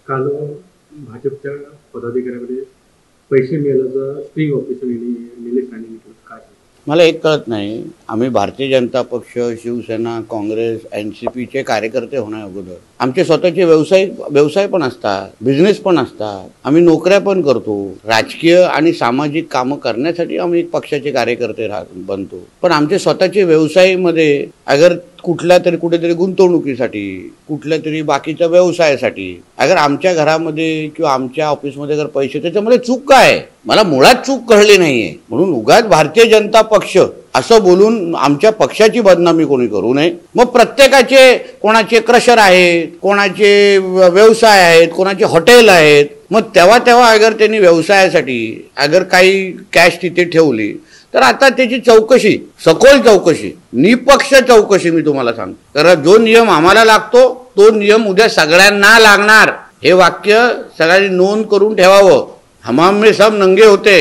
काल भाजपच्या पदाधिकाऱ्यामध्ये पैसे मिळाल्याचा स्ट्रिंग ऑफिसर निलेश राणे निघाला काय? मला एक कळत नाही, आम्ही भारतीय जनता पक्ष, शिवसेना, काँग्रेस, NCPचे कार्यकर्ते होण्या अगोदर आमचे स्वतःचे व्यवसाय पण असतात, बिझनेस पण असतात, आम्ही नोकऱ्या पण करतो, राजकीय आणि सामाजिक कामं करण्यासाठी आम्ही एक पक्षाचे कार्यकर्ते बनतो. पण आमचे स्वतःचे व्यवसायामध्ये अगर कुठेतरी गुंतवणुकीसाठी, कुठल्या तरी बाकीच्या व्यवसायासाठी अगर आमच्या घरामध्ये किंवा आमच्या ऑफिसमध्ये अगर पैसे, त्याच्यामध्ये चूक काय? मला मुळात चूक कळली नाहीये. म्हणून उगाच भारतीय जनता पक्ष असं बोलून आमच्या पक्षाची बदनामी कोणी करू नये. मग प्रत्येकाचे, कोणाचे क्रशर आहेत, कोणाचे व्यवसाय आहेत, कोणाचे हॉटेल आहेत, मग तेव्हा अगर त्यांनी व्यवसायासाठी अगर काही कॅश तिथे ठेवली तर आता त्याची चौकशी, सखोल चौकशी, निपक्ष चौकशी मी तुम्हाला सांगतो. कारण जो नियम आम्हाला लागतो तो नियम उद्या सगळ्यांना लागणार. हे वाक्य सगळ्यांनी नोंद करून ठेवावं. हमाम में सब नंगे होते.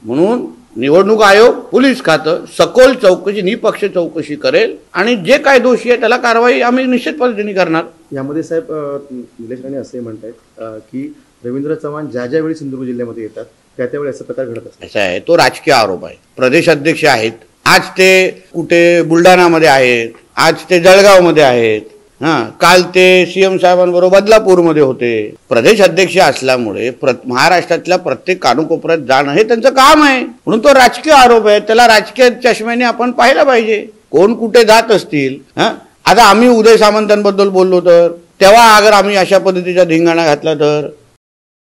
म्हणून निवडणूक आयोग, पोलीस खातं सखोल चौकशी, निपक्ष चौकशी करेल आणि जे काय दोषी आहे त्याला कारवाई आम्ही निश्चित पद्धतीने करणार. यामध्ये साहेब निलेश राणे असे म्हणतात की रवींद्र चव्हाण ज्या वेळी सिंधुदुर्ग जिल्ह्यामध्ये येतात त्यावेळी असा प्रकार घडत असतो. असा आहे, तो राजकीय आरोप आहे. प्रदेश अध्यक्ष आहेत, आज ते कुठे बुलढाणामध्ये आहेत, आज ते जळगावमध्ये आहेत, काल ते CM साहेबांबरोबर बदलापूरमध्ये होते. प्रदेश अध्यक्ष असल्यामुळे महाराष्ट्रातल्या प्रत्येक कानकोपऱ्यात जाणं हे त्यांचं काम आहे. म्हणून तो राजकीय आरोप आहे, त्याला राजकीय चष्म्याने आपण पाहिलं पाहिजे. कोण कुठे जात असतील. आता आम्ही उदय सामंतांबद्दल बोललो तर तेव्हा अगर आम्ही अशा पद्धतीचा धिंगाणा घातला तर